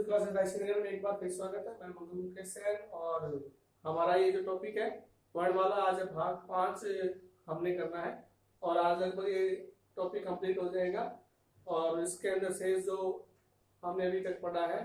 Classes rising में एक बार फिर स्वागत है। मैं मंगल मुकेश सैन और हमारा ये जो टॉपिक है वर्णमाला, आज भाग 5 हमने करना है और आज लगभग ये टॉपिक कंप्लीट हो जाएगा। और इसके अंदर से जो हमने अभी तक पढ़ा है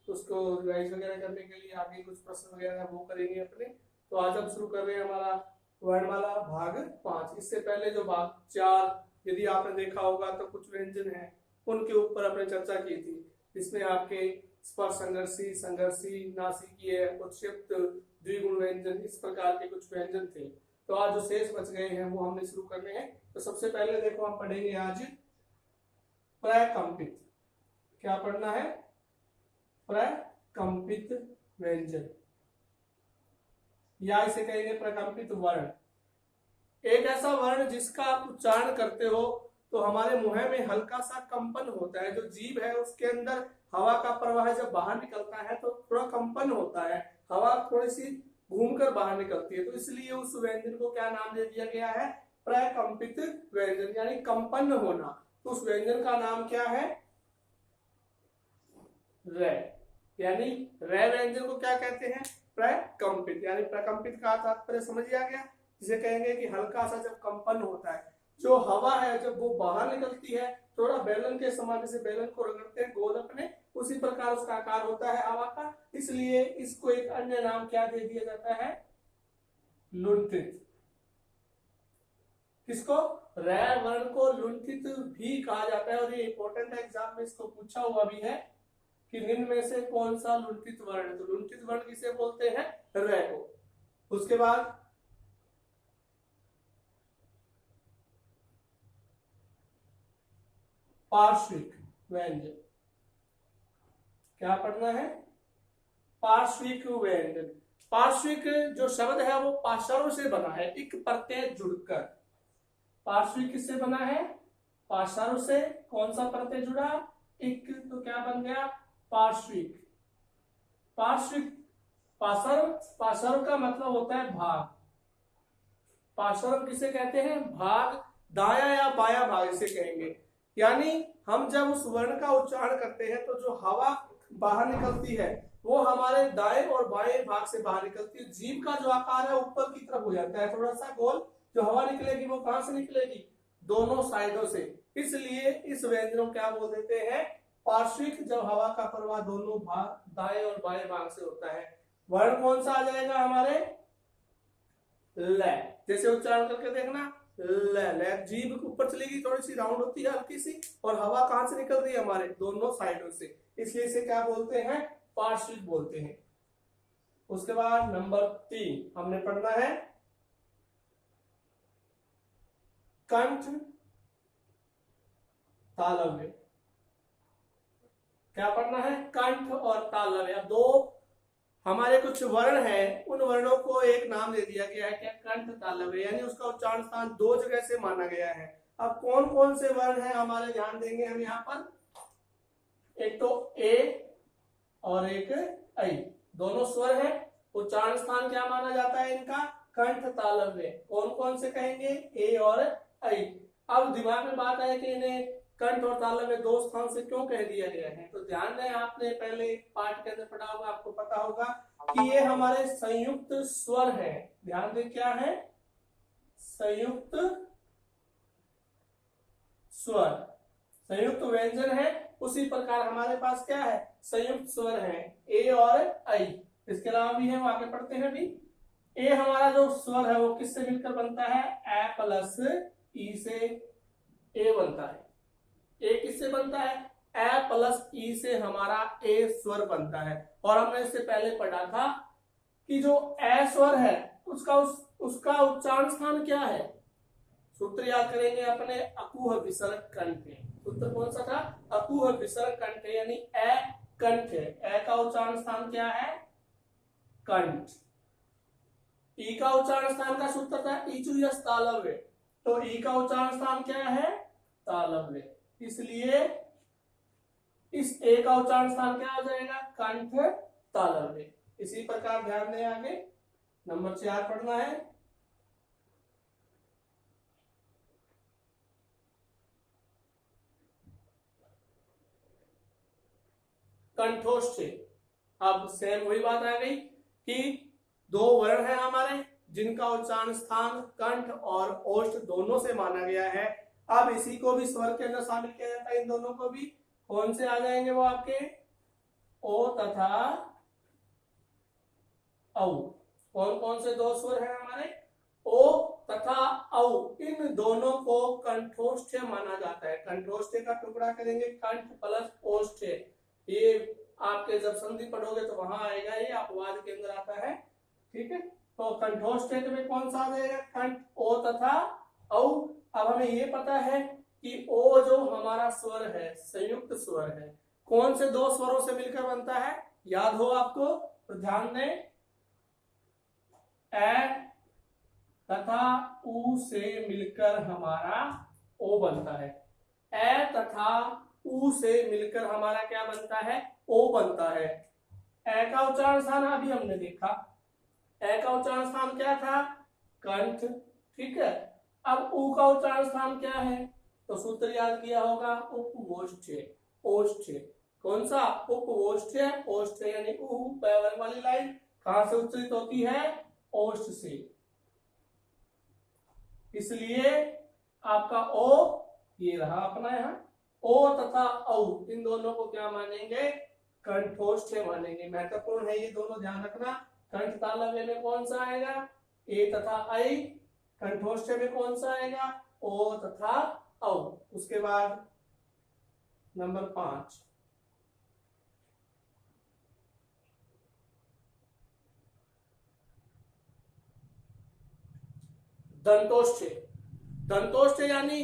उसको रिवाइज वगैरह करने के लिए आगे कुछ प्रश्न वगैरह वो करेंगे अपने। तो आज हम शुरू कर रहे हैं हमारा वर्णमाला भाग 5। इससे पहले जो भाग 4 यदि आपने देखा होगा तो कुछ व्यंजन है उनके ऊपर अपने चर्चा की थी। इसमें आपके स्पर्श संघर्षी, संघर्षी, नासिकीय, उत्क्षिप्त, द्विगुण व्यंजन, इस प्रकार के कुछ व्यंजन थे। तो आज जो शेष बच गए हैं वो हमने शुरू करने हैं। तो सबसे पहले देखो हम पढ़ेंगे आज प्रकंपित। क्या पढ़ना है? प्रकंपित व्यंजन या इसे कहेंगे प्रकंपित वर्ण। एक ऐसा वर्ण जिसका आप उच्चारण करते हो तो हमारे मुंह में हल्का सा कंपन होता है। जो जीभ है उसके अंदर हवा का प्रवाह जब बाहर निकलता है तो थोड़ा कंपन होता है, हवा थोड़ी सी घूमकर बाहर निकलती है। तो इसलिए उस व्यंजन को क्या नाम दे दिया गया है? प्रकंपित व्यंजन, यानी कंपन होना। तो उस व्यंजन का नाम क्या है? रे। यानी रे व्यंजन को क्या कहते हैं? प्रकंपित। यानी प्रकंपित का तात्पर्य समझ आ गया, जिसे कहेंगे कि हल्का सा जब कंपन होता है, जो हवा है जब वो बाहर निकलती है, थोड़ा बेलन के समान, जैसे बेलन को रगड़ते हैं गोल अपने, उसी प्रकार उसका आकार होता है हवा का। इसलिए इसको एक अन्य नाम क्या दे दिया जाता है? लुंठित। किसको? रे वर्ण को लुंठित भी कहा जाता है। और ये इंपॉर्टेंट है, एग्जाम में इसको पूछा हुआ भी है कि निम्न में से कौन सा लुंठित वर्ण है। तो लुंठित वर्ण किसे बोलते हैं? रे को। उसके बाद पार्श्विक व्यंजन। क्या पढ़ना है? पार्श्विक व्यंजन। पार्श्विक जो शब्द है वो पार्श्व से बना है, इक प्रत्यय जुड़कर। पार्श्विक किससे बना है? पार्श्व से। कौन सा प्रत्यय जुड़ा? इक। तो क्या बन गया? पार्श्विक। पार्श्विक पार्श्व, पार्श्व का मतलब होता है भाग। पार्श्व किसे कहते हैं? भाग, दाया या बाया भाग इसे कहेंगे। यानी हम जब उस वर्ण का उच्चारण करते हैं तो जो हवा बाहर निकलती है वो हमारे दाएं और बाएं भाग से बाहर निकलती है। जीभ का जो आकार है ऊपर की तरफ हो जाता है, थोड़ा सा गोल। जो हवा निकलेगी वो कहां से निकलेगी? दोनों साइडों से। इसलिए इस व्यंजन को क्या बोल देते हैं? पार्श्विक। जब हवा का प्रवाह दोनों भाग, दाएं और बाएं भाग से होता है। वर्ण कौन सा आ जाएगा हमारे? ल। जैसे उच्चारण करके देखना, ल। जीभ ऊपर चलेगी, थोड़ी सी राउंड होती है हल्की सी, और हवा कहां से निकल रही है? हमारे दोनों साइडों से। इसलिए इसे क्या बोलते हैं? पार्श्विक बोलते हैं। उसके बाद नंबर 3 हमने पढ़ना है कंठ तालव्य। क्या पढ़ना है? कंठ और तालव्य। दो हमारे कुछ वर्ण हैं, उन वर्णों को एक नाम दे दिया गया है, क्या? कंठ तालव्य। यानी उसका उच्चारण स्थान 2 जगह से माना गया है। अब कौन कौन से वर्ण हैं हमारे, ध्यान देंगे हम यहाँ पर। एक तो ए और एक ऐ, दोनों स्वर है। उच्चारण स्थान क्या माना जाता है इनका? कंठ तालव्य। कौन कौन से कहेंगे? ए और ऐ। अब दिमाग में बात आए कि इन्हें कंठ और तालव्य 2 स्थान से क्यों कह दिया गया है। तो ध्यान दें, आपने पहले पाठ के अंदर पढ़ा होगा, आपको पता होगा कि ये हमारे संयुक्त स्वर है। ध्यान दें, क्या है? संयुक्त स्वर, संयुक्त व्यंजन है। उसी प्रकार हमारे पास क्या है? संयुक्त स्वर है, ए और ऐ। इसके अलावा भी है, वो आगे पढ़ते हैं भी। ए हमारा जो स्वर है वो किससे मिलकर बनता है? ए प्लस ई से ए बनता है। ए किससे बनता है? ए प्लस ई से हमारा ए स्वर बनता है। और हमने इससे पहले पढ़ा था कि जो ए स्वर है उसका उच्चारण स्थान क्या है? सूत्र याद करेंगे अपने, अकुह विसर्ग कंठ। सूत्र कौन सा था? अकुह विसर्ग कंठ, यानी ए कंठ है। ए का उच्चारण स्थान क्या है? कंठ। ई का उच्चारण स्थान का सूत्र था ईचु यस तालव्य। तो ई का उच्चारण स्थान क्या है? तालव्य। इसलिए इस ए का उच्चारण स्थान क्या हो जाएगा? कंठ तालव्य। इसी प्रकार ध्यान दें, आगे नंबर 4 पढ़ना है कंठोष्ठ। अब सेम वही बात आ गई कि दो वर्ण हैं हमारे जिनका उच्चारण स्थान कंठ और ओष्ठ दोनों से माना गया है। अब इसी को भी स्वर के अंदर शामिल किया जाता है। इन दोनों को भी कौन से आ जाएंगे वो आपके ओ तथा औ। कौन कौन से दो स्वर हैं हमारे ओ तथा औ। इन दोनों को कंठोष्ठ माना जाता है। कंठोष्ठ का टुकड़ा करेंगे कंठ प्लस ओष्ठ। ये आपके जब संधि पढ़ोगे तो वहां आएगा, ये अपवाद के अंदर आता है। ठीक है, तो कंठोष्ठ में कौन सा आ जाएगा कंठ ओ तथा औ। अब हमें ये पता है कि ओ जो हमारा स्वर है संयुक्त स्वर है, कौन से दो स्वरों से मिलकर बनता है, याद हो आपको तो ध्यान दें। ए तथा उ से मिलकर हमारा ओ बनता है। ए तथा उ से मिलकर हमारा क्या बनता है ओ बनता है। ए का उच्चारण स्थान अभी हमने देखा, ए का उच्चारण स्थान क्या था कंठ। ठीक है, अब उ का उच्चारण स्थान क्या है तो सूत्र याद किया होगा उपओष्ठ। ओष्ठ कौन सा उपओष्ठ, ओष्ठ यानी उ वर्ग वाली लाइन कहां से उच्चारित होती है ओष्ठ से, इसलिए आपका ओ ये रहा अपना यहाँ ओ तथा औ इन दोनों को क्या मानेंगे कंठोष्ठ मानेंगे। महत्वपूर्ण है ये दोनों, ध्यान रखना। कंठ तालव्य में कौन सा आएगा ए तथा ऐ, कंठोष्ठ में कौन सा आएगा ओ तथा औ। उसके बाद नंबर 5 दंतोष्ठ। दंतोष्ठ यानी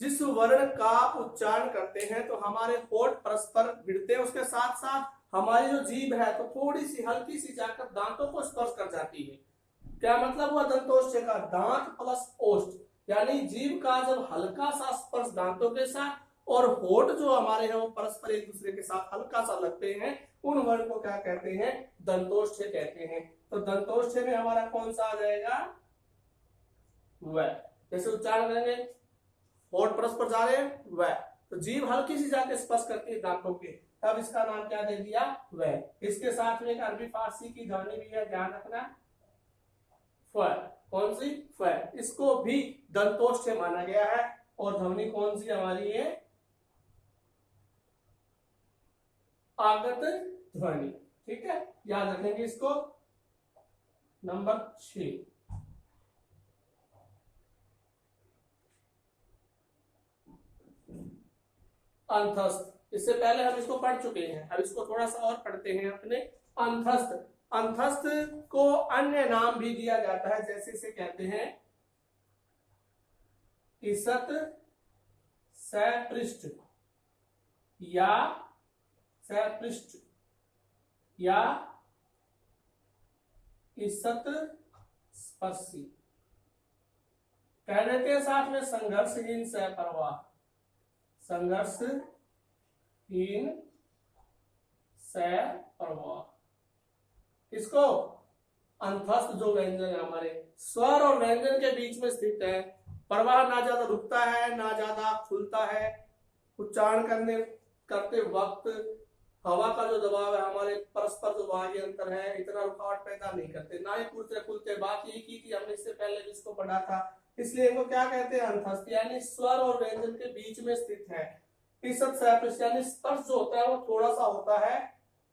जिस वर्ण का उच्चारण करते हैं तो हमारे होठ परस्पर भिड़ते हैं, उसके साथ साथ हमारी जो जीभ है तो थोड़ी सी हल्की सी जाकर दांतों को स्पर्श कर जाती है। क्या मतलब हुआ दंतोष्ठ का, दांत प्लस ओष्ठ, यानी जीभ का जब हल्का सा स्पर्श दांतों के साथ और होठ जो हमारे हैं वो परस्पर एक दूसरे के साथ हल्का सा लगते हैं, उन वर्ण को क्या कहते हैं दंतोष्ठ कहते हैं। तो दंतोष्ठ में हमारा कौन सा आ जाएगा वह। जैसे उच्चारण करेंगे होठ परस्पर जा रहे हैं वह, तो जीभ हल्की सी जाके स्पर्श करती है दांतों के, तब इसका नाम क्या दे दिया वह। इसके साथ में एक अरबी फारसी की ध्वनि भी है, ध्यान रखना फ। कौन सी फ, इसको भी दंतोष्ठ माना गया है। और ध्वनि कौन सी हमारी है आगत ध्वनि। ठीक है, याद रखेंगे इसको। नंबर 6 अंतस्थ। इससे पहले हम इसको पढ़ चुके हैं, अब इसको थोड़ा सा और पढ़ते हैं अपने। अंतस्थ, अंतस्थ को अन्य नाम भी दिया जाता है, जैसे इसे कहते हैं ईसत सपृष्ठ या सपृष्ठ या ईसत स्पर्शी। कहने के साथ में संघर्षहीन सप्रवाह, संघर्षहीन सप्रवाह। इसको अंतस्थ जो व्यंजन है हमारे स्वर और व्यंजन के बीच में स्थित है, प्रवाह ना ज्यादा रुकता है ना ज्यादा खुलता है। उच्चारण करते वक्त हवा का जो दबाव है हमारे परस्पर जो वायु अंतर है इतना रुकावट पैदा नहीं करते, ना ही खुलते खुलते। बात यही की थी हमने इससे पहले भी इसको पढ़ा था, इसलिए इनको क्या कहते हैं अंतस्थ, यानी स्वर और व्यंजन के बीच में स्थित है। ईसत सपृष्ठ यानी स्पर्श जो होता है वो थोड़ा सा होता है।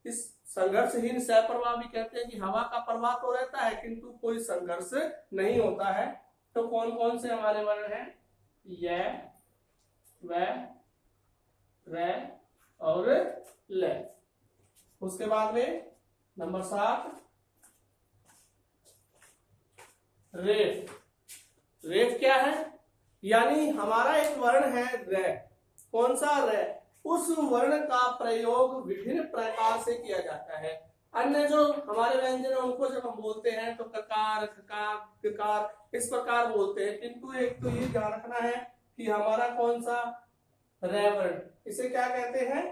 इस संघर्षहीन सप्रवाह भी कहते हैं कि हवा का प्रवाह तो रहता है किंतु कोई संघर्ष नहीं होता है। तो कौन कौन से हमारे वर्ण हैं य व र और ल। उसके बाद में नंबर 7 रेफ। रेफ क्या है, यानी हमारा एक वर्ण है र, कौन सा र, उस वर्ण का प्रयोग विभिन्न प्रकार से किया जाता है। अन्य जो हमारे व्यंजन है उनको जब हम बोलते हैं तो ककार खकार ककार इस प्रकार बोलते हैं, किंतु एक तो ये ध्यान रखना है कि हमारा कौन सा रे वर्ण, इसे क्या कहते हैं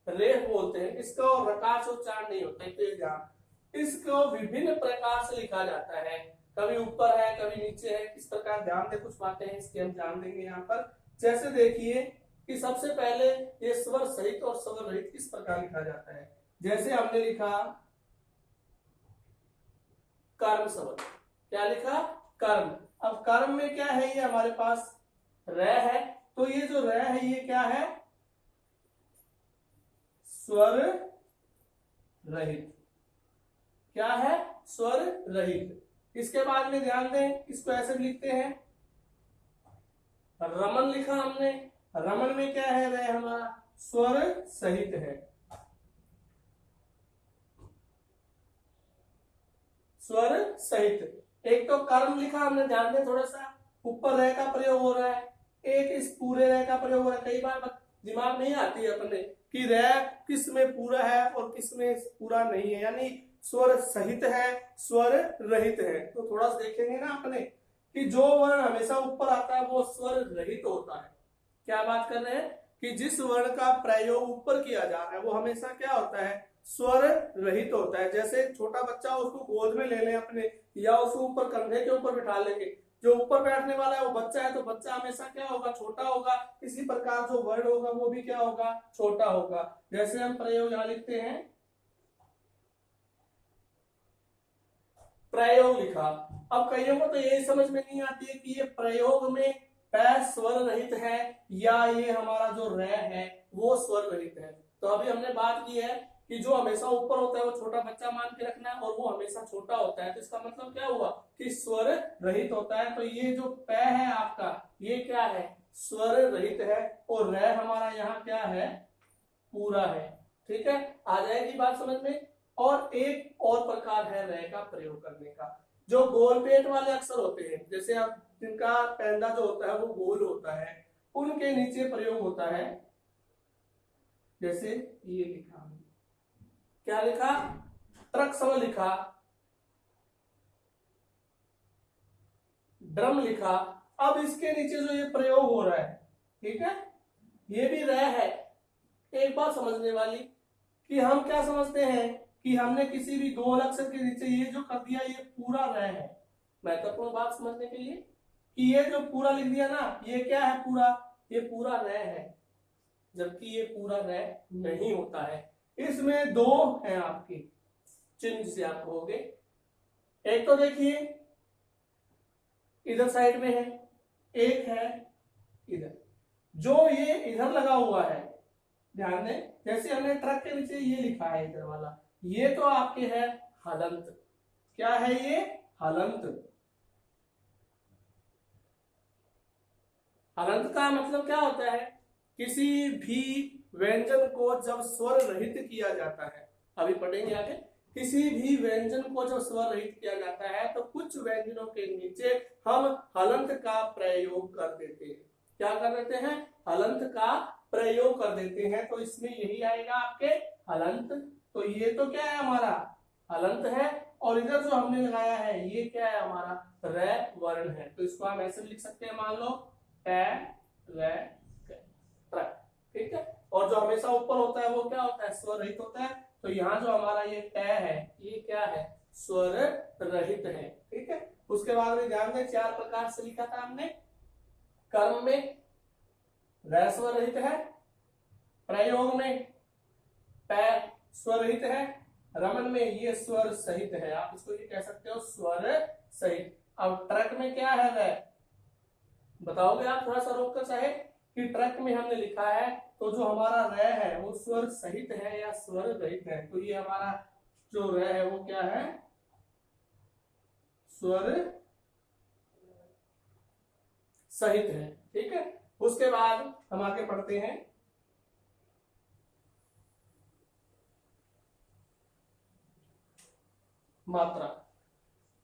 रेफ बोलते हैं। इसका रकार से उच्चारण नहीं होता है, तो ध्यान। इसको विभिन्न प्रकार से लिखा जाता है, कभी ऊपर है कभी नीचे है, इस प्रकार ध्यान दे। कुछ बातें हैं इसकी हम जान देंगे यहाँ पर। जैसे देखिए कि सबसे पहले ये स्वर सहित और स्वर रहित किस प्रकार लिखा जाता है। जैसे हमने लिखा कर्म शब्द, क्या लिखा कर्म। अब कर्म में क्या है, ये हमारे पास र है, तो ये जो र है ये क्या है, स्वर रहित। क्या है, स्वर रहित। इसके बाद में ध्यान दें, इसको ऐसे भी लिखते हैं, रमन लिखा हमने, रमन में क्या है, रे हमारा स्वर सहित है, स्वर सहित। एक तो कर्म लिखा हमने, ध्यान दें थोड़ा सा, ऊपर रह का प्रयोग हो रहा है, एक इस पूरे रह का प्रयोग हो रहा है। कई बार दिमाग नहीं आती है अपने कि रह किस में पूरा है और किस में पूरा नहीं है, यानी स्वर सहित है, स्वर रहित है। तो थोड़ा सा देखेंगे ना अपने कि जो वर्ण हमेशा ऊपर आता है वो स्वर रहित होता है। क्या बात कर रहे हैं कि जिस वर्ण का प्रयोग ऊपर किया जा रहा है वो हमेशा क्या होता है, स्वर रहित होता है। जैसे छोटा बच्चा, उसको गोद में ले लें अपने, या उसको ऊपर कंधे के ऊपर बिठा लेंगे, जो ऊपर बैठने वाला है वो बच्चा है, तो बच्चा हमेशा क्या होगा, छोटा होगा। इसी प्रकार जो वर्ण होगा वो भी क्या होगा, छोटा होगा। जैसे हम प्रयोग यहां लिखते हैं, प्रयोग लिखा। अब कईयों को तो यही समझ में नहीं आती है कि ये प्रयोग में पै स्वर रहित है या ये हमारा जो र है वो स्वर रहित है। तो अभी हमने बात की है कि जो हमेशा ऊपर होता है वो छोटा बच्चा मान के रखना है, और वो हमेशा छोटा होता है। तो इसका मतलब क्या हुआ कि स्वर रहित होता है। तो ये जो पै है आपका, ये क्या है, स्वर रहित है, और र हमारा यहाँ क्या है, पूरा है। ठीक है, आ जाएगी बात समझ में। और एक और प्रकार है र का प्रयोग करने का, जो गोल पेट वाले अक्षर होते हैं, जैसे आप जिनका पैंदा जो होता है वो गोल होता है, उनके नीचे प्रयोग होता है। जैसे ये लिखा, क्या लिखा, ट्रक सम लिखा, ड्रम लिखा। अब इसके नीचे जो ये प्रयोग हो रहा है, ठीक है, ये भी र है। एक बात समझने वाली कि हम क्या समझते हैं कि हमने किसी भी दो अक्षर के नीचे ये जो कर दिया ये पूरा र है। महत्वपूर्ण बात समझने के लिए कि ये जो पूरा लिख दिया ना, ये क्या है, पूरा, ये पूरा र है, जबकि ये पूरा र नहीं होता है। इसमें दो हैं आपके चिन्ह जिसे आप कहोगे। एक तो देखिए इधर साइड में है, एक है इधर। जो ये इधर लगा हुआ है, ध्यान दें, जैसे हमने ट्रक के नीचे ये लिखा है इधर वाला, ये तो आपके है हलंत। क्या है ये, हलंत। हलंत का मतलब क्या होता है, किसी भी व्यंजन को जब स्वर रहित किया जाता है, अभी पढ़ेंगे आगे, किसी भी व्यंजन को जब स्वर रहित किया जाता है तो कुछ व्यंजनों के नीचे हम हलंत का प्रयोग कर देते हैं। क्या कर देते हैं, हलंत का प्रयोग कर देते हैं। तो इसमें यही आएगा आपके हलंत। तो ये तो क्या है, हमारा हलंत है, और इधर जो हमने लगाया है ये क्या है, हमारा र वर्ण है। तो इसको हम ऐसे लिख सकते हैं, मान लो ट्रक। ठीक है, और जो हमेशा ऊपर होता है वो क्या होता है, स्वर रहित होता है। तो यहाँ जो हमारा ये ट है, ये क्या है, स्वर रहित है। ठीक है, उसके बाद में ध्यान दें, चार प्रकार से लिखा था हमने। कर्म में र स्वर रहित है, प्रयोग में पै स्वर रहित है, रमन में ये स्वर सहित है। आप इसको ये कह सकते हो, स्वर सहित। अब ट्रक में क्या है, र बताओगे आप थोड़ा सा रोक कर चाहे कि ट्रक में हमने लिखा है, तो जो हमारा र है वो स्वर सहित है या स्वर रहित है। तो ये हमारा जो र है वो क्या है, स्वर सहित है। ठीक है, उसके बाद हम आगे पढ़ते हैं, मात्रा।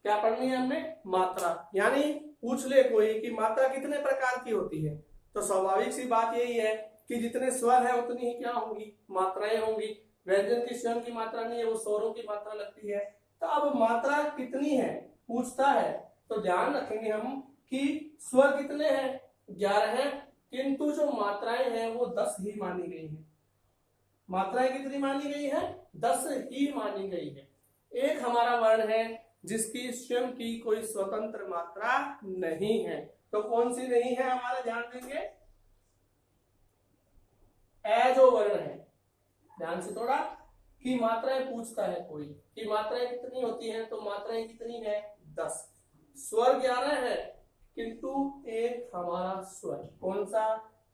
क्या पढ़नी है हमने, मात्रा। यानी पूछ ले कोई कि मात्रा कितने प्रकार की होती है, तो स्वाभाविक सी बात यही है कि जितने स्वर है उतनी ही क्या होंगी, मात्राएं होंगी। व्यंजन की स्वयं की मात्रा नहीं है, वो स्वरों की मात्रा लगती है। तो अब मात्रा कितनी है पूछता है, तो ध्यान रखेंगे हम कि स्वर कितने हैं, 11 हैं, किंतु जो मात्राएं हैं वो 10 ही मानी गई है। मात्राएं कितनी मानी गई है, 10 ही मानी गई है। एक हमारा वर्ण है जिसकी स्वयं की कोई स्वतंत्र मात्रा नहीं है। तो कौन सी नहीं है हमारा, ध्यान देंगे, ध्यान से थोड़ा, कि मात्राएं पूछता है कोई कि मात्राएं कितनी होती हैं, तो मात्राएं कितनी है 10, स्वर 11 है, किंतु एक हमारा स्वर कौन सा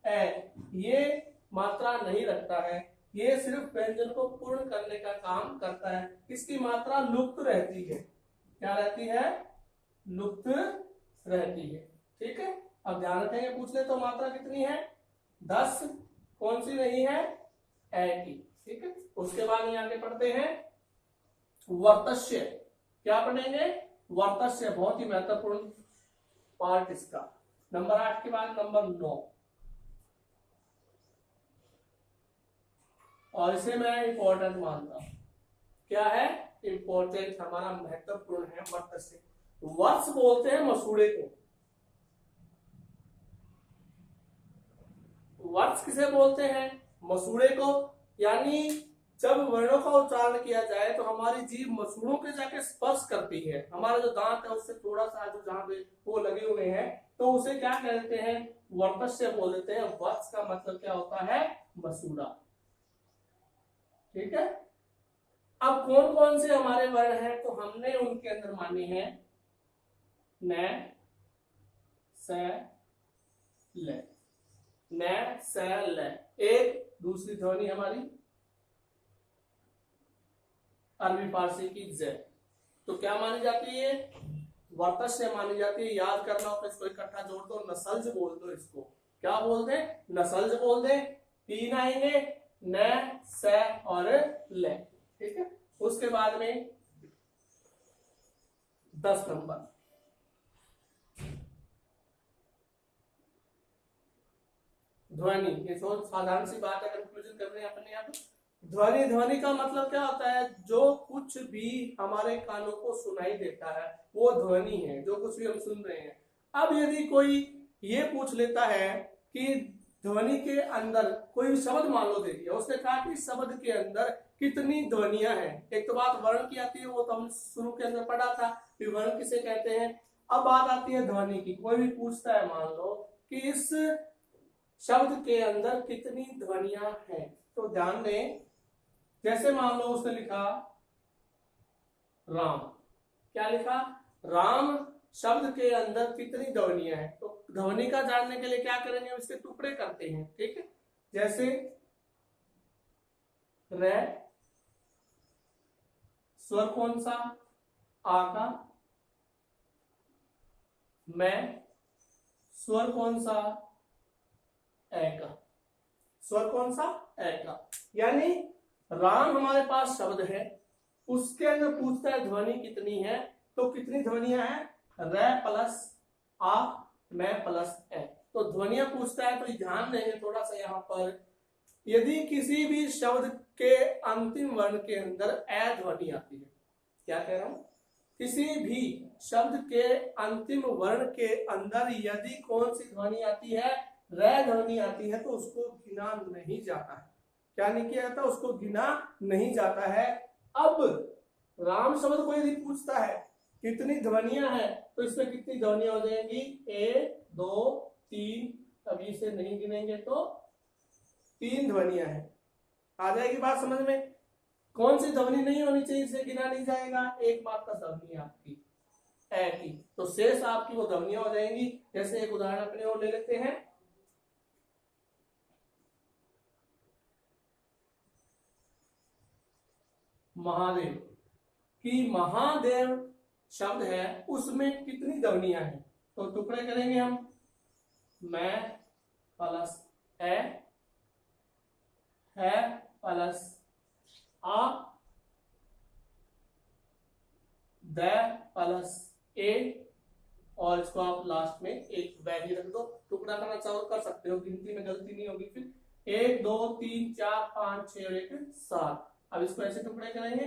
ए, ये मात्रा नहीं रखता है, ये सिर्फ व्यंजन को पूर्ण करने का काम करता है, इसकी मात्रा लुप्त रहती है। क्या रहती है? लुप्त रहती है। ठीक है, अब ध्यान रखेंगे, पूछ ले तो मात्रा कितनी है 10, कौन सी नहीं है ए की। ठीक है, उसके बाद में आगे पढ़ते हैं वर्तस्य। क्या पढ़ेंगे? वर्तस्य, बहुत ही महत्वपूर्ण पार्ट इसका। नंबर 8 के बाद नंबर 9, और इसे मैं इंपॉर्टेंट मानता हूं। क्या है? इंपॉर्टेंट, हमारा महत्वपूर्ण है वर्तस्य। वर्ष बोलते हैं मसूड़े को। वर्ष किसे बोलते हैं? मसूड़े को। यानी जब वर्णों का उच्चारण किया जाए तो हमारी जीभ मसूड़ों के जाके स्पर्श करती है, हमारा जो दांत है उससे थोड़ा सा जो जहां पे वो लगे हुए हैं, तो उसे क्या कहते हैं? वर्तस्य बोल देते हैं। वर्ष का मतलब क्या होता है? मसूड़ा। ठीक है, अब कौन कौन से हमारे वर्ण हैं, तो हमने उनके अंदर माने हैं न, स, ल। न, स, ल, एक दूसरी ध्वनि हमारी अरबी फारसी की ज, तो क्या मानी जाती है? वर्तस्य मानी जाती है। याद करना हो तो इसको इकट्ठा जोड़ दो, नसल्ज बोल दो इसको। क्या बोल दे? नसल्ज बोल दे। 3 आएंगे, न, स और ल। ठीक है, उसके बाद में 10 नंबर ध्वनि। ये तो साधारण सी बात है, कंक्लूजन कर रहे हैं अपने आप। ध्वनि, ध्वनि का मतलब क्या होता है? जो कुछ भी हमारे कानों को सुनाई देता है वो ध्वनि है, जो कुछ भी हम सुन रहे हैं। अब यदि कोई ये पूछ लेता है कि ध्वनि के अंदर कोई भी शब्द मान लो दे दिया, उसने कहा कि शब्द के अंदर कितनी ध्वनियां हैं। एक तो बात वर्ण की आती है, वो तो हम शुरू के अंदर पढ़ा था कि वर्ण किसे कहते हैं। अब बात आती है ध्वनि की। कोई भी पूछता है, मान लो कि इस शब्द के अंदर कितनी ध्वनियां हैं, तो ध्यान दें, जैसे मान लो उसने लिखा राम। क्या लिखा? राम शब्द के अंदर कितनी ध्वनियां हैं, तो ध्वनि का जानने के लिए क्या करेंगे? हम इसके टुकड़े करते हैं। ठीक है, जैसे रे, स्वर कौन सा? आ का। मैं, स्वर कौन सा? ए का। स्वर कौन सा? ए का। यानी राम हमारे पास शब्द है, उसके अंदर पूछता है ध्वनि कितनी है, तो कितनी ध्वनियां हैं? रे प्लस आ, मैं प्लस ए, तो ध्वनियां पूछता है। तो ध्यान देंगे थोड़ा सा यहाँ पर, यदि किसी भी शब्द के अंतिम वर्ण के अंदर ए ध्वनि आती है, क्या कह रहा हूं? किसी भी शब्द के अंतिम वर्ण के अंदर यदि कौन सी ध्वनि आती है? रे ध्वनि आती है, तो उसको गिना नहीं जाता है। क्या नहीं किया जाता? उसको गिना नहीं जाता है। अब राम शब्द को यदि पूछता है कितनी ध्वनियां हैं, तो इसमें कितनी ध्वनियां हो जाएंगी? 1 2 3, अभी से नहीं गिनेंगे तो 3 ध्वनियां हैं। आ जाएगी बात समझ में? कौन सी ध्वनि नहीं होनी चाहिए, इसे गिना नहीं जाएगा? एकमात्र ध्वनि आपकी ए की, तो शेष आपकी वो ध्वनियां हो जाएंगी। जैसे एक उदाहरण अपने और ले लेते हैं, महादेव। कि महादेव शब्द है, उसमें कितनी ध्वनियां हैं, तो टुकड़े करेंगे हम। मैं प्लस ए, है प्लस आ, द प्लस ए, और इसको आप लास्ट में एक वैल्यू ही रख दो। टुकड़ा करना चाहो कर सकते हो, गिनती में गलती नहीं होगी फिर। 1 2 3 4 5 6 और 1 7। अब इसको ऐसे टुकड़े करेंगे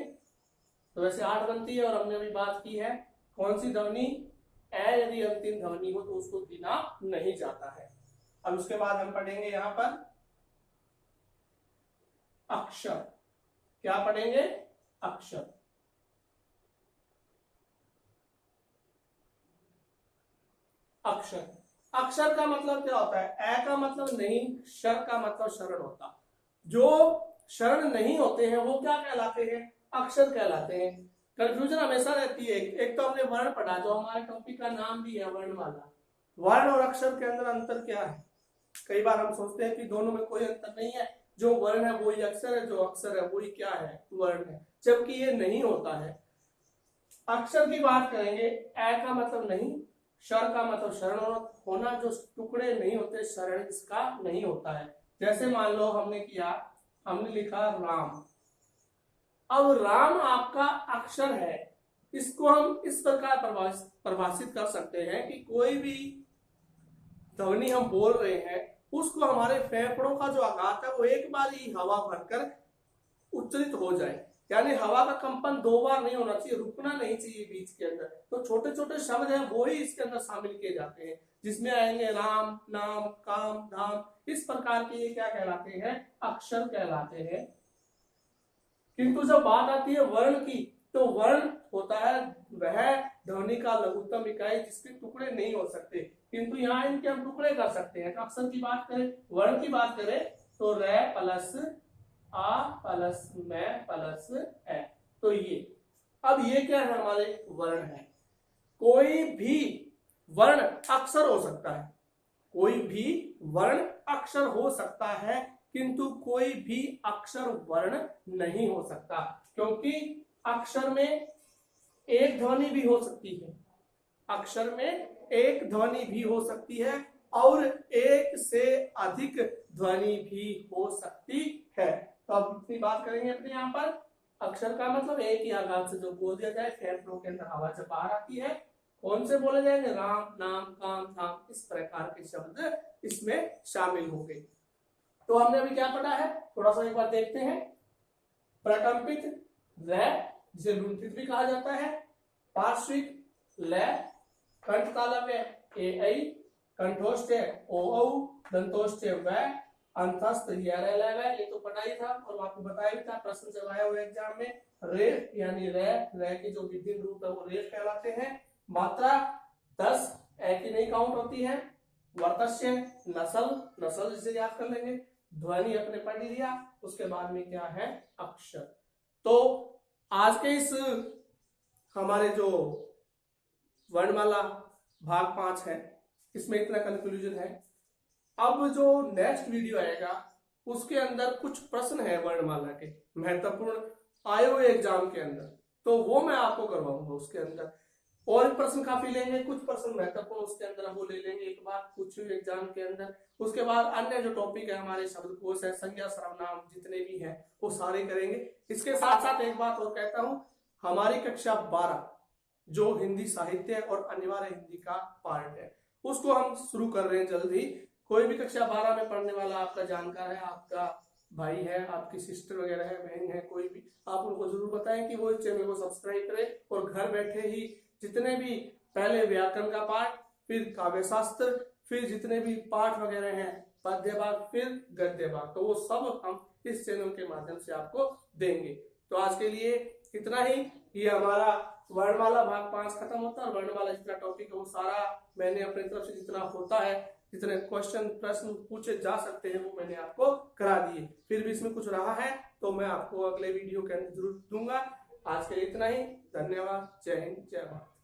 तो वैसे 8 बनती है। और हमने अभी बात की है कौन सी ध्वनि? ए यदि अंतिम ध्वनि हो तो उसको गिना नहीं जाता है। अब उसके बाद हम पढ़ेंगे यहां पर अक्षर। क्या पढ़ेंगे? अक्षर। अक्षर, अक्षर का मतलब क्या होता है? ए का मतलब नहीं, शर का मतलब शरण होता। जो शरण नहीं होते हैं वो क्या कहलाते हैं? अक्षर कहलाते हैं। कंफ्यूजन हमेशा रहती है। एक तो हमने वर्ण पढ़ा, जो हमारे टॉपिक का नाम भी है वर्णमाला। वर्ण और अक्षर के अंदर अंतर क्या है? कई बार हम सोचते हैं कि दोनों में कोई अंतर नहीं है, जो वर्ण है वही अक्षर है, जो अक्षर है वही क्या है? वर्ण है, जबकि ये नहीं होता है। अक्षर की बात करेंगे, ए का मतलब नहीं, शर का मतलब शरण होना, जो टुकड़े नहीं होते, शरण इसका नहीं होता है। जैसे मान लो हमने लिखा राम। अब राम आपका अक्षर है, इसको हम इस प्रकार परिभाषित कर सकते हैं कि कोई भी ध्वनि हम बोल रहे हैं उसको हमारे फेफड़ों का जो आघात है वो एक बार ही हवा भरकर उच्चरित हो जाए, यानी हवा का कंपन 2 बार नहीं होना चाहिए, रुकना नहीं चाहिए बीच के अंदर। तो छोटे छोटे शब्द हैं वो ही इसके अंदर शामिल किए जाते हैं, जिसमें आएंगे राम, नाम, काम, धाम, इस प्रकार के ये क्या कहलाते हैं? अक्षर कहलाते हैं। किंतु जब बात आती है वर्ण की, तो वर्ण होता है वह ध्वनि का लघुत्तम इकाई जिसके टुकड़े नहीं हो सकते, किंतु यहाँ इनके हम टुकड़े कर सकते हैं। तो अक्षर की बात करें, वर्ण की बात करें तो रे प्लस आ प्लस मैं प्लस ए, तो ये अब ये क्या है? हमारे वर्ण है। कोई भी वर्ण अक्षर हो सकता है, कोई भी वर्ण अक्षर हो सकता है, किंतु कोई भी अक्षर वर्ण नहीं हो सकता, क्योंकि अक्षर में एक ध्वनि भी हो सकती है, अक्षर में एक ध्वनि भी हो सकती है और एक से अधिक ध्वनि भी हो सकती है। तो अब इतनी बात करेंगे अपने यहाँ पर। अक्षर का मतलब एक ही आघात से जो बोल दिया जाए, फेफड़ों के अंदर हवा जब बाहर आती है, कौन से बोले जाएंगे? राम, नाम, काम, धाम, इस प्रकार के शब्द इसमें शामिल हो गए। तो हमने अभी क्या पढ़ा है, थोड़ा सा एक बार देखते हैं। प्रकंपित लय, जिसे लुंठित भी कहा जाता है, पार्श्विक लय, कंठ तालव्य ए ऐ, कंठोष्ठ ओ औ, दंतोष्ठ व, अंतस्थ ये तो पढ़ा ही था और आपको बताया भी था, प्रश्न जब आया हुआ एग्जाम में। रेफ यानी रे के जो विभिन्न रूप है वो रेफ कहलाते हैं। मात्रा 10 ए की नहीं काउंट होती है। वर्तस्य, नसल जिसे याद कर लेंगे। ध्वनि अपने पढ़ लिया, उसके बाद में क्या है? अक्षर। तो आज के इस हमारे जो वर्णमाला भाग 5 है, इसमें इतना कंक्लूजन है। अब जो नेक्स्ट वीडियो आएगा उसके अंदर कुछ प्रश्न है वर्णमाला के महत्वपूर्ण आए हुए एग्जाम के अंदर, तो वो मैं आपको करवाऊंगा। उसके अंदर और प्रश्न काफी लेंगे, कुछ प्रश्न महत्वपूर्ण उसके अंदर वो ले लेंगे एक बार कुछ एग्जाम के अंदर। उसके बाद अन्य जो टॉपिक है हमारे शब्दकोश है, संज्ञा सर्वनाम जितने भी हैं वो सारे करेंगे। इसके साथ साथ एक बात और कहता हूं, हमारी कक्षा 12 जो हिंदी साहित्य और अनिवार्य हिंदी का पार्ट है उसको हम शुरू कर रहे हैं जल्द ही। कोई भी कक्षा 12 में पढ़ने वाला आपका जानकार है, आपका भाई है, आपकी सिस्टर वगैरह है, बहन है, कोई भी, आप उनको जरूर बताएं कि वो इस चैनल को सब्सक्राइब करें और घर बैठे ही जितने भी पहले व्याकरण का पाठ, फिर काव्य शास्त्र, फिर जितने भी पाठ वगैरह हैं, पद्य भाग, फिर गद्य भाग, तो वो सब हम इस चैनल के माध्यम से आपको देंगे। तो आज के लिए इतना ही। ये हमारा वर्णमाला भाग 5 खत्म होता है और वर्णमाला जितना टॉपिक है वो सारा मैंने अपनी तरफ से जितना होता है, जितने क्वेश्चन प्रश्न पूछे जा सकते हैं वो मैंने आपको करा दिए। फिर भी इसमें कुछ रहा है तो मैं आपको अगले वीडियो के अंदर जरूर दूंगा। आज के लिए इतना ही। धन्यवाद। जय हिंद, जय भारत।